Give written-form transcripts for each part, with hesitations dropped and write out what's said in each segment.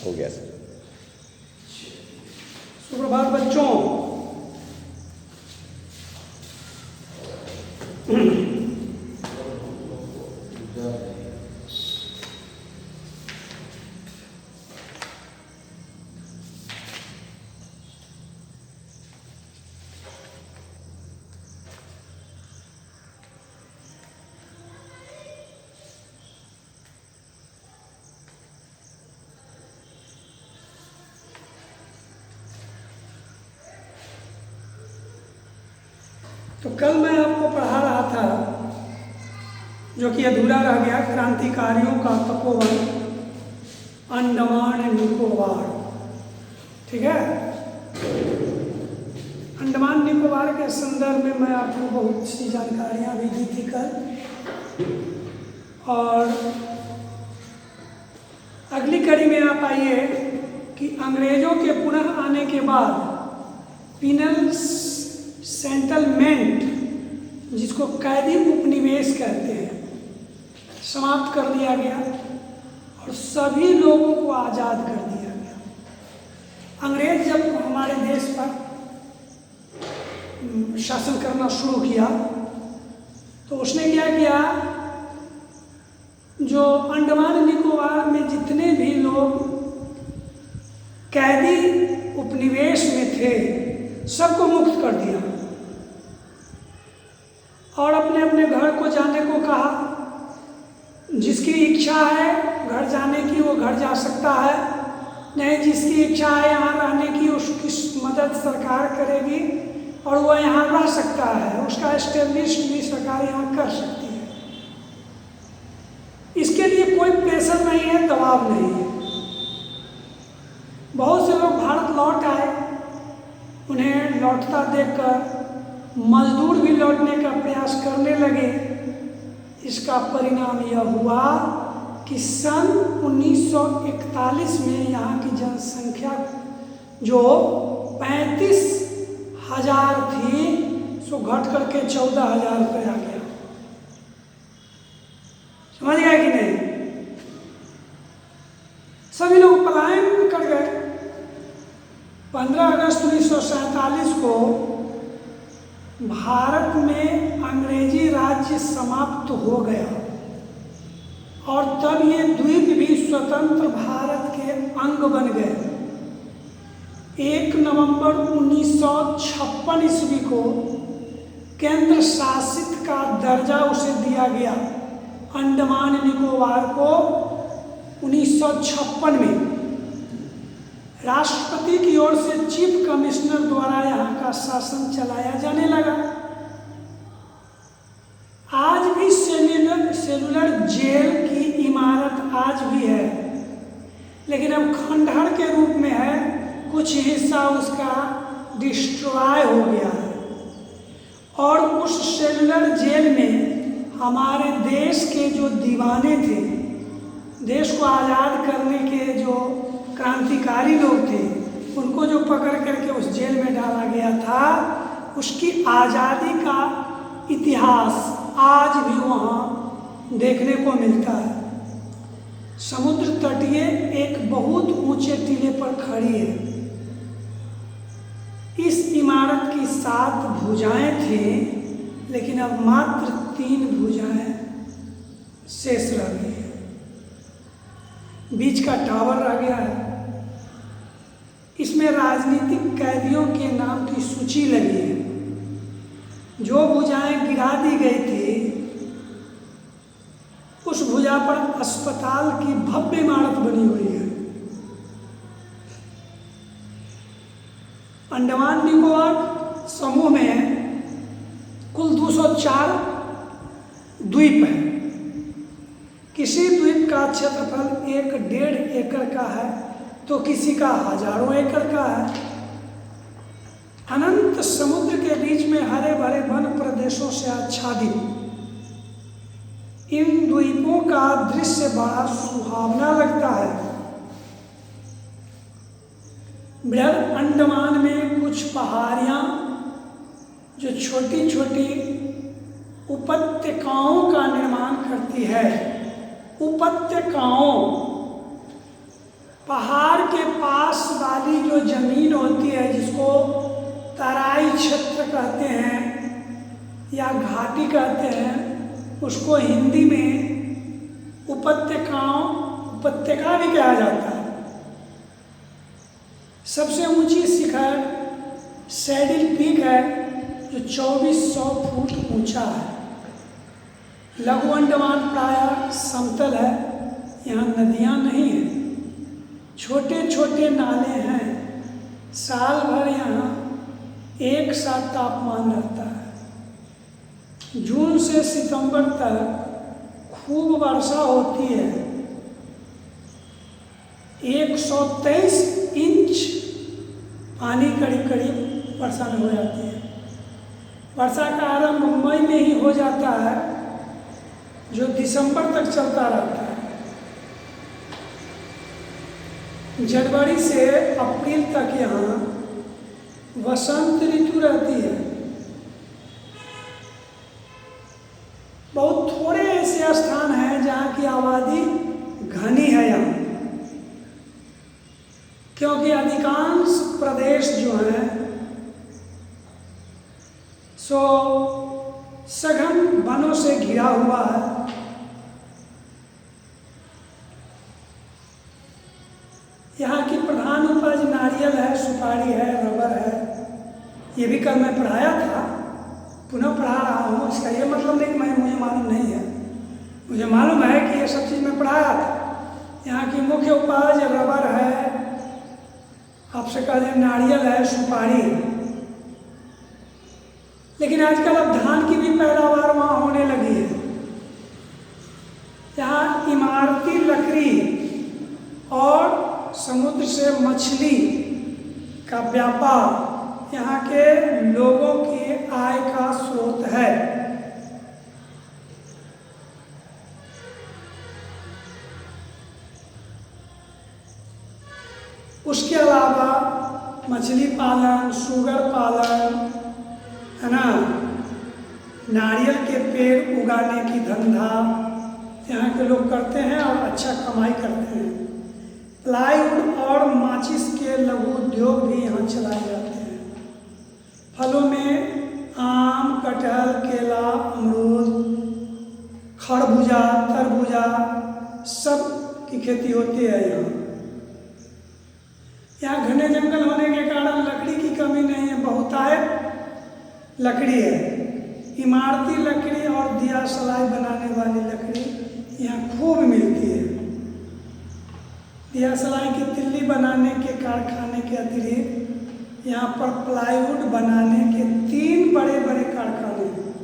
हो गया सर। सुप्रभात बच्चों। तो कल मैं आपको पढ़ा रहा था, जो कि अधूरा रह गया, क्रांतिकारियों का तपोवन अंडमान निकोबार। ठीक है। अंडमान निकोबार के संदर्भ में मैं आपको बहुत सी जानकारियां भी दी थी कल, और अगली कड़ी में आप आइए कि अंग्रेजों के पुनः आने के बाद पिनल सेटलमेंट, जिसको कैदी उपनिवेश कहते हैं, समाप्त कर दिया गया और सभी लोगों को आज़ाद कर दिया गया। अंग्रेज जब हमारे देश पर शासन करना शुरू किया तो उसने क्या किया, जो अंडमान निकोबार में जितने भी लोग कैदी उपनिवेश में थे सबको मुक्त कर दिया और अपने अपने घर को जाने को कहा। जिसकी इच्छा है घर जाने की वो घर जा सकता है, नहीं जिसकी इच्छा है यहाँ रहने की उसकी मदद सरकार करेगी और वो यहाँ रह सकता है, उसका एस्टेब्लिश भी सरकार यहाँ कर सकती है। इसके लिए कोई प्रेशर नहीं है, दबाव नहीं है। बहुत से लोग भारत लौट आए, उन्हें लौटता देखकर मजदूर भी लौटने का प्रयास करने लगे। इसका परिणाम यह हुआ कि सन 1941 में यहाँ की जनसंख्या जो 35,000 थी सो घट करके 14,000 पर आ गया। समझ गया कि नहीं? सभी लोग पलायन कर गए। 15 अगस्त 1947 को भारत में अंग्रेजी राज्य समाप्त हो गया और तब ये द्वीप भी स्वतंत्र भारत के अंग बन गए। 1 नवंबर 1956 ईस्वी को केंद्र शासित का दर्जा उसे दिया गया। अंडमान निकोबार को 1956 में राष्ट्रपति की ओर से चीफ कमिश्नर द्वारा यहाँ का शासन चलाया जाने लगा। आज भी सेलुलर जेल की इमारत आज भी है, लेकिन अब खंडहर के रूप में है। कुछ हिस्सा उसका डिस्ट्रॉय हो गया है और उस सेलुलर जेल में हमारे देश के जो दीवाने थे, देश को आज़ाद करने के जो क्रांतिकारी लोग थे, उनको जो पकड़ करके उस जेल में डाला गया था, उसकी आज़ादी का इतिहास आज भी वहाँ देखने को मिलता है। समुद्र तटीय एक बहुत ऊंचे टीले पर खड़ी है। इस इमारत की 7 भुजाएं थी, लेकिन अब मात्र 3 भुजाएं शेष रह गई है। बीच का टावर रह गया है। इसमें राजनीतिक कैदियों के नाम की सूची लगी है। जो भुजाएं गिरा दी गई थी, उस भुजा पर अस्पताल की भव्य इमारत बनी हुई है। अंडमान निकोबार समूह में कुल 204 द्वीप हैं। किसी द्वीप का क्षेत्रफल 1.5 एकड़ का है तो किसी का हजारों एकड़ का है। अनंत समुद्र के बीच में हरे भरे वन प्रदेशों से आच्छादित इन द्वीपों का दृश्य बड़ा सुहावना लगता है। बृहद अंडमान में कुछ पहाड़ियाँ जो छोटी छोटी उपत्यकाओं का निर्माण करती है। उपत्यकाओं, पहाड़ के पास वाली जो जमीन होती है, जिसको तराई क्षेत्र कहते हैं या घाटी कहते हैं, उसको हिंदी में उपत्यका भी कहा जाता है। सबसे ऊंची शिखर सैडिल पीक है, जो 2400 फुट ऊंचा है। लघु अंडमान प्रायः समतल है, यहाँ नदियाँ नहीं हैं, छोटे छोटे नाले हैं। साल भर यहाँ एक सा तापमान रहता है। जून से सितंबर तक खूब वर्षा होती है। 123 इंच पानी करीब करीब वर्षा में हो जाती है। वर्षा का आरंभ मई में ही हो जाता है, जो दिसंबर तक चलता रहता है। जनवरी से अप्रैल तक यहाँ वसंत ऋतु रहती है। बहुत थोड़े ऐसे स्थान हैं जहाँ की आबादी घनी है यहाँ, क्योंकि अधिकांश प्रदेश जो हैं सो सघन वनों से घिरा हुआ है। यहाँ की प्रधान उपज नारियल है, सुपारी है, रबर है। ये भी कल मैं पढ़ाया था, पुनः पढ़ा रहा हूँ। इसका ये मतलब नहीं कि मुझे मालूम नहीं है, मुझे मालूम है कि ये सब चीज़ मैं पढ़ाया था। यहाँ की मुख्य उपज रबर है, आपसे कह दें नारियल है, सुपारी है। लेकिन आजकल अब धान की भी पैदावार वहाँ होने लगी है। यहाँ इमारती लकड़ी और समुद्र से मछली का व्यापार यहाँ के लोगों की आय का स्रोत है। उसके अलावा मछली पालन, शुगर पालन, है ना, नारियल के पेड़ उगाने की धंधा यहाँ के लोग करते हैं और अच्छा कमाई करते हैं। प्लाईवुड और माचिस के लघु उद्योग भी यहाँ चलाए जाते हैं। फलों में आम, कटहल, केला, अमरूद, खरबूजा, तरबूजा सब की खेती होती है यहाँ। यहाँ घने जंगल होने के कारण लकड़ी की कमी नहीं है, बहुतायत लकड़ी है। इमारती लकड़ी और दिया सलाई बनाने वाली लकड़ी यहाँ खूब मिलती है। दिया सलाई की तिल्ली बनाने के कारखाने के अतिरिक्त यहाँ पर प्लाईवुड बनाने के 3 बड़े बड़े कारखाने हैं।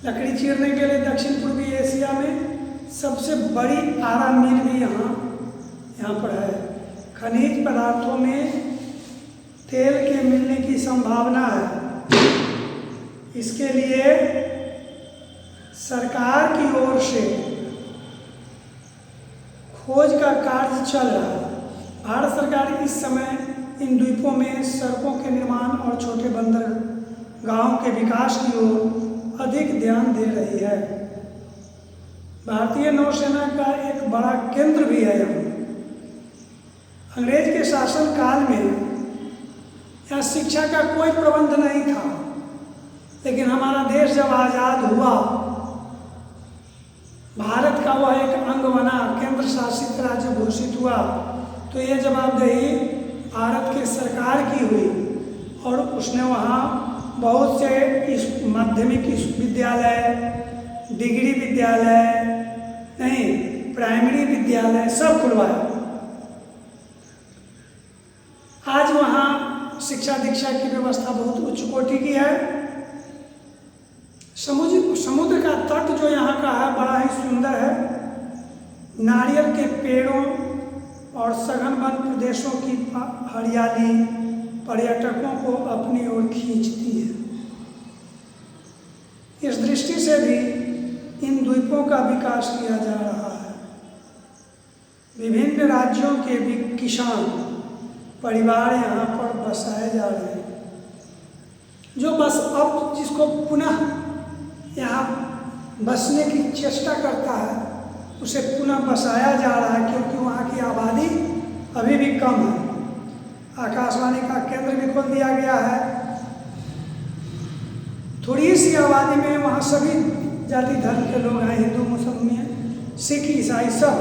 लकड़ी चीरने के लिए दक्षिण पूर्वी एशिया में सबसे बड़ी आरा मिल भी यहाँ पर है। खनिज पदार्थों में तेल के मिलने की संभावना है। इसके लिए सरकार की ओर से खोज का कार्य चल रहा है। भारत सरकार इस समय इन द्वीपों में सड़कों के निर्माण और छोटे बंदरगाहों के विकास की ओर अधिक ध्यान दे रही है। भारतीय नौसेना का एक बड़ा केंद्र भी है यहाँ। अंग्रेज के शासन काल में यहाँ शिक्षा का कोई प्रबंध नहीं था, लेकिन हमारा देश जब आज़ाद हुआ, भारत का वह एक अंग बना, केंद्र शासित राज्य घोषित हुआ, तो ये जवाबदेही भारत के सरकार की हुई और उसने वहाँ बहुत से माध्यमिक विद्यालय, डिग्री विद्यालय नहीं, प्राइमरी विद्यालय सब खुलवाया। आज वहाँ शिक्षा दीक्षा की व्यवस्था बहुत उच्च कोटि की है। समुद्र का तट जो यहाँ का है बड़ा ही सुंदर है। नारियल के पेड़ों और सघन वन प्रदेशों की हरियाली पर्यटकों को अपनी ओर खींचती है। इस दृष्टि से भी इन द्वीपों का विकास किया जा रहा है। विभिन्न राज्यों के भी किसान परिवार यहाँ पर बसाए जा रहे हैं, जो बस अब जिसको पुनः यहाँ बसने की चेष्टा करता है, उसे पुनः बसाया जा रहा है, क्योंकि वहाँ की आबादी अभी भी कम है। आकाशवाणी का केंद्र भी खोल दिया गया है। थोड़ी सी आबादी में वहाँ सभी जाति धर्म के लोग हैं, हिंदू मुसलमान सिख ईसाई सब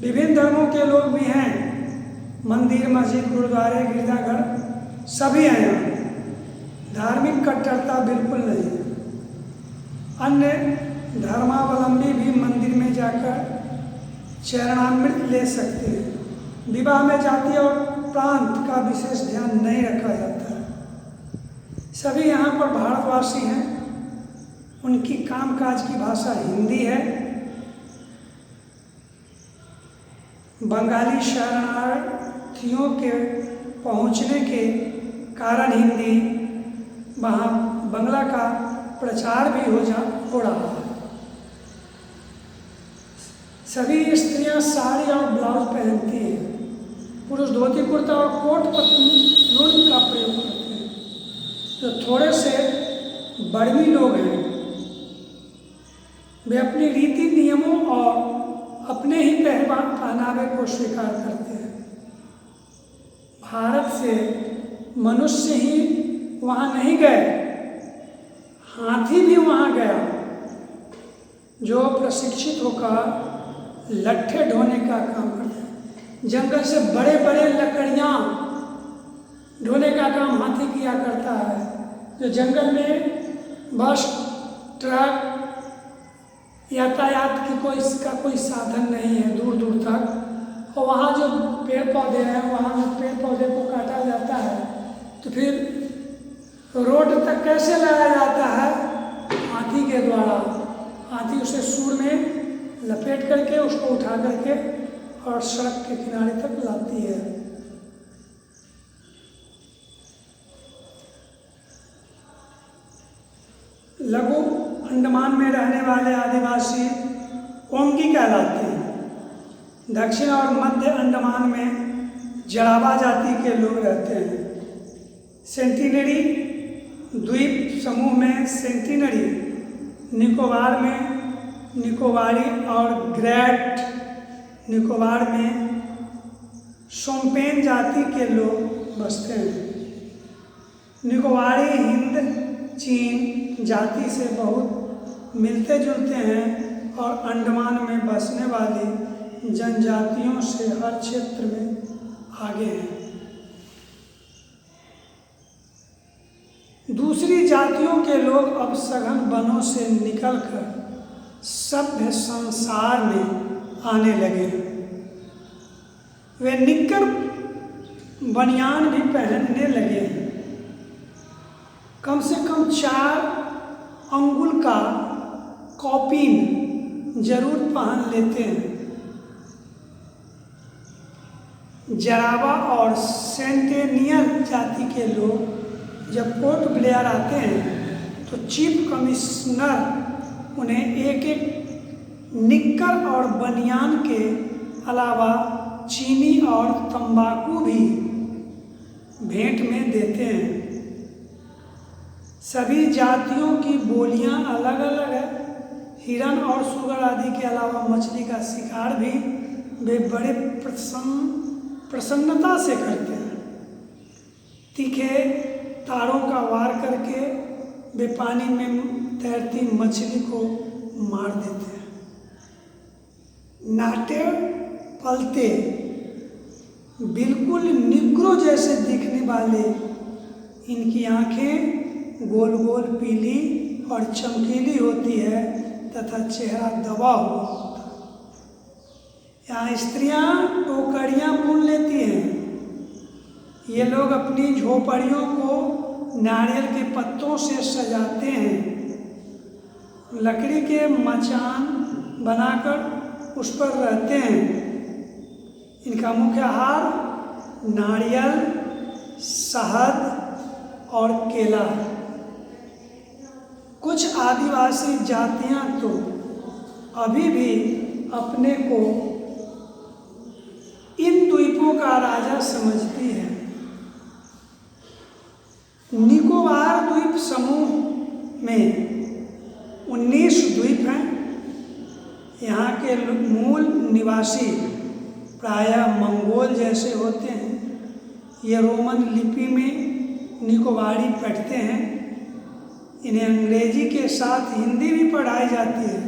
विभिन्न धर्मों के लोग भी हैं। मंदिर मस्जिद गुरुद्वारे गिरजाघर सभी हैं यहाँ। धार्मिक कट्टरता बिल्कुल नहीं है। अन्य धर्मावलंबी भी मंदिर में जाकर चरणामृत ले सकते हैं। विवाह में जाति और प्रांत का विशेष ध्यान नहीं रखा जाता है। सभी यहाँ पर भारतवासी हैं। उनकी कामकाज की भाषा हिंदी है। बंगाली शरणार्थियों के पहुँचने के कारण हिंदी वहाँ बंगला का प्रचार भी हो रहा है। सभी स्त्रियां साड़ी और ब्लाउज पहनती हैं। पुरुष धोती कुर्ता और कोट पतलून का प्रयोग करते हैं। जो थोड़े से बर्मी लोग हैं वे अपनी रीति नियमों और अपने ही पहनावे को स्वीकार करते हैं। भारत से मनुष्य ही वहाँ नहीं गए, हाथी भी वहाँ गया, जो प्रशिक्षित होकर लट्ठे ढोने का काम करते हैं। जंगल से बड़े बड़े लकड़ियाँ ढोने का काम हाथी किया करता है। जो जंगल में बस ट्रक यातायात की कोई साधन नहीं है दूर दूर तक, और वहाँ जो पेड़ पौधे हैं, वहाँ जो पेड़ पौधे को काटा जाता है तो फिर रोड तक कैसे लाया जाता है? हाथी के द्वारा। हाथी उसे सूर में लपेट करके उसको उठा करके और सड़क के किनारे तक लाती है। लघु अंडमान में रहने वाले आदिवासी ओंगी कहलाते हैं। दक्षिण और मध्य अंडमान में जरावा जाति के लोग रहते हैं। सेंटिनरी द्वीप समूह में सेंटिनरी, निकोबार में निकोबारी और ग्रेट निकोबार में शोम्पेन जाति के लोग बसते हैं। निकोबारी हिंद चीन जाति से बहुत मिलते जुलते हैं और अंडमान में बसने वाली जनजातियों से हर क्षेत्र में आगे हैं। दूसरी जातियों के लोग अब सघन वनों से निकलकर सभ्य संसार में आने लगे। वे निक्कर बनियान भी पहनने लगे हैं। कम से कम 4 अंगुल का कॉपिन जरूर पहन लेते हैं। जरावा और सेंटेनियल जाति के लोग जब पोर्ट ब्लेयर आते हैं तो चीफ कमिश्नर उन्हें एक एक निक्कर और बनियान के अलावा चीनी और तंबाकू भी भेंट में देते हैं। सभी जातियों की बोलियां अलग अलग है। हिरन और सुगर आदि के अलावा मछली का शिकार भी वे बड़े प्रसन्नता से करते हैं। तीखे तारों का वार करके वे पानी में तैरती मछली को मार देते हैं। नाटे पलते बिल्कुल निग्रो जैसे दिखने वाले इनकी आंखें गोल गोल पीली और चमकीली होती है तथा चेहरा दबा हुआ होता है। यहाँ स्त्रियां टोकरियां बुन लेती हैं। ये लोग अपनी झोपड़ियों को नारियल के पत्तों से सजाते हैं। लकड़ी के मचान बनाकर उस पर रहते हैं। इनका मुख्य आहार नारियल, शहद और केला है। कुछ आदिवासी जातियां तो अभी भी अपने को इन द्वीपों का राजा समझती है। निकोबार द्वीप समूह में 19 द्वीप हैं। यहाँ के मूल निवासी प्रायः मंगोल जैसे होते हैं। ये रोमन लिपि में निकोबारी पढ़ते हैं। इन्हें अंग्रेजी के साथ हिंदी भी पढ़ाई जाती है।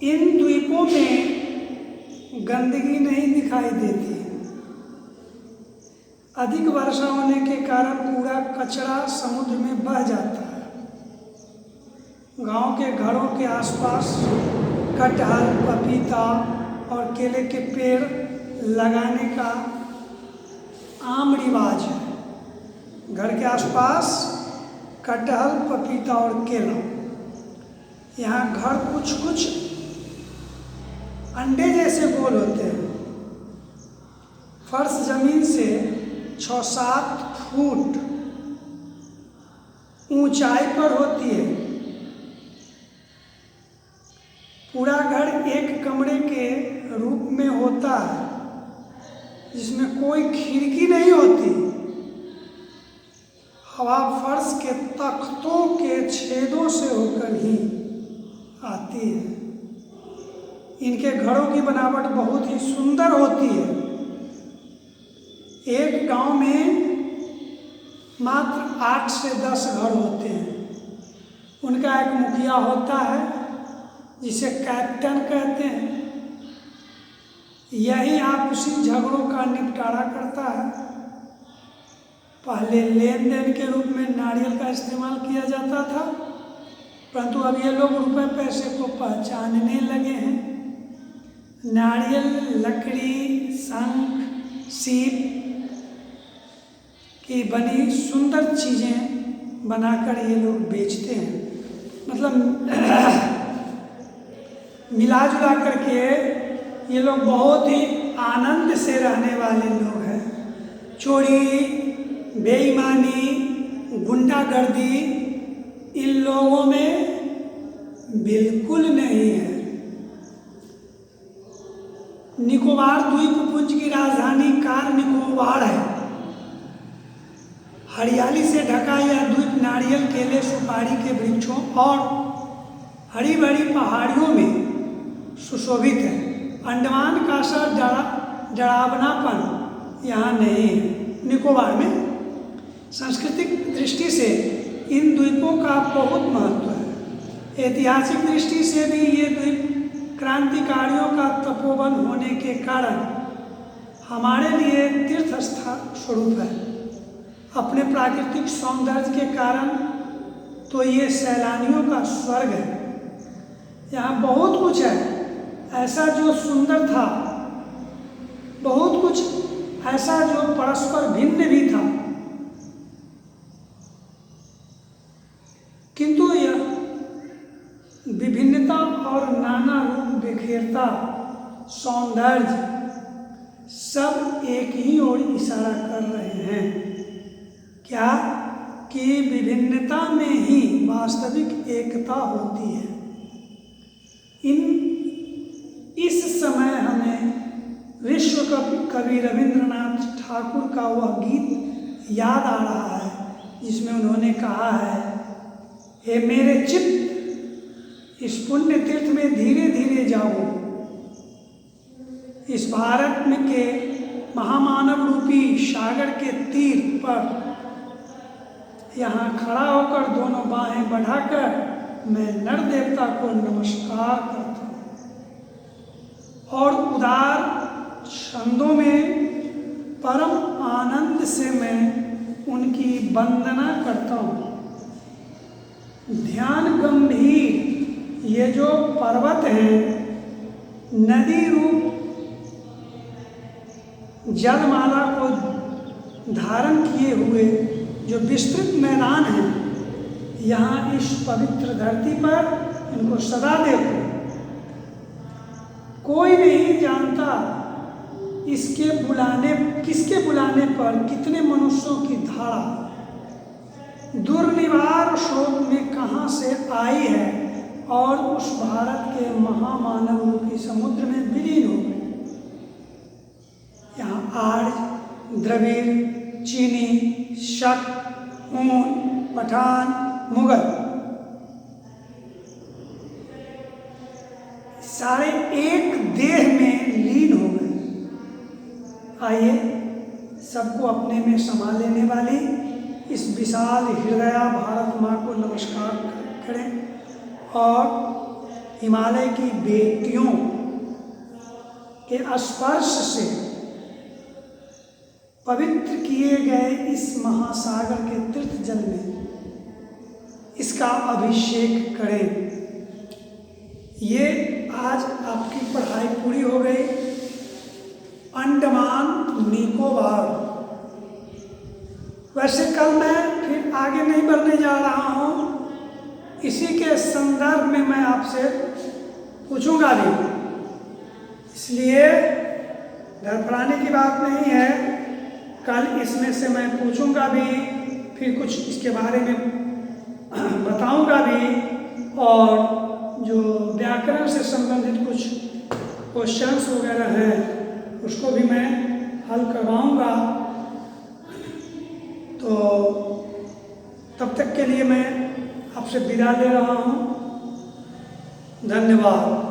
इन द्वीपों में गंदगी नहीं दिखाई देती। अधिक वर्षा होने के कारण कूड़ा कचरा समुद्र में बह जाता है। गांव के घरों के आसपास कटहल, पपीता और केले के पेड़ लगाने का आम रिवाज है। घर के आसपास कटहल, पपीता और केला। यहाँ घर कुछ कुछ अंडे जैसे गोल होते हैं। फर्श जमीन से 6-7 फुट ऊंचाई पर होती है। पूरा घर एक कमरे के रूप में होता है जिसमें कोई खिड़की नहीं होती। हवा फर्श के तख्तों के छेदों से होकर ही आती है। इनके घरों की बनावट बहुत ही सुंदर होती है। एक गांव में मात्र 8 से 10 घर होते हैं। उनका एक मुखिया होता है जिसे कैप्टन कहते हैं। यही आपसी झगड़ों का निपटारा करता है। पहले लेन देन के रूप में नारियल का इस्तेमाल किया जाता था, परंतु अब ये लोग रुपए पैसे को पहचानने लगे हैं। नारियल, लकड़ी, शंख, सीप की बनी सुंदर चीज़ें बनाकर ये लोग बेचते हैं। मतलब मिला जुला करके ये लोग बहुत ही आनंद से रहने वाले लोग हैं। चोरी, बेईमानी, गुंडागर्दी इन लोगों में बिल्कुल नहीं है। निकोबार द्वीपपुंज की राजधानी कार निकोबार है। हरियाली से ढका यह द्वीप नारियल, केले, सुपारी के वृक्षों और हरी भरी पहाड़ियों में सुशोभित है। अंडमान का सा डरावनापन यहाँ नहीं है। निकोबार में सांस्कृतिक दृष्टि से इन द्वीपों का बहुत महत्व है। ऐतिहासिक दृष्टि से भी ये द्वीप क्रांतिकारियों का तपोवन होने के कारण हमारे लिए तीर्थ स्थान स्वरूप है। अपने प्राकृतिक सौंदर्य के कारण तो ये सैलानियों का स्वर्ग है। यहाँ बहुत कुछ है ऐसा जो सुंदर था, बहुत कुछ ऐसा जो परस्पर भिन्न भी था, किंतु यह विभिन्नता और नाना रूप बिखेरता सौंदर्य सब एक ही ओर इशारा कर रहे हैं। क्या कि विभिन्नता में ही वास्तविक एकता होती है। इस समय हमें विश्व कवि रविंद्रनाथ ठाकुर का वह गीत याद आ रहा है जिसमें उन्होंने कहा है, हे मेरे चित्त इस पुण्य तीर्थ में धीरे धीरे जाओ। इस भारत में के महामानव रूपी सागर के तीर पर यहाँ खड़ा होकर दोनों बाहें बढ़ाकर मैं नर देवता को नमस्कार करता हूँ और उदार छंदों में परम आनंद से मैं उनकी वंदना करता हूँ। ध्यान गंभीर ये जो पर्वत हैं, नदी रूप जलमाला को धारण किए हुए जो विस्तृत मैदान है, यहाँ इस पवित्र धरती पर इनको सदा देखो। कोई नहीं जानता किसके बुलाने पर कितने मनुष्यों की धारा दुर्निवार शोक में कहाँ से आई है और उस भारत के महामानव रूपी समुद्र में विलीन हो गई। यहाँ आर्य, द्रविड़, चीनी, शक, हूण, पठान, मुगल सारे एक देह में लीन हो गए। आइए सबको अपने में समा लेने वाली इस विशाल हृदया भारत माँ को नमस्कार करें और हिमालय की बेटियों के स्पर्श से पवित्र किए गए इस महासागर के तीर्थ जल में इसका अभिषेक करें। ये आज आपकी पढ़ाई पूरी हो गई। अंडमान निकोबार, वैसे कल मैं फिर आगे नहीं बढ़ने जा रहा हूँ, इसी के संदर्भ में मैं आपसे पूछूंगा भी, इसलिए धड़फड़ाने की बात नहीं है। कल इसमें से मैं पूछूंगा भी, फिर कुछ इसके बारे में बताऊंगा भी, और जो व्याकरण से संबंधित कुछ क्वेश्चंस वगैरह हैं उसको भी मैं हल करवाऊंगा। तो तब तक के लिए मैं आपसे विदा ले रहा हूँ। धन्यवाद।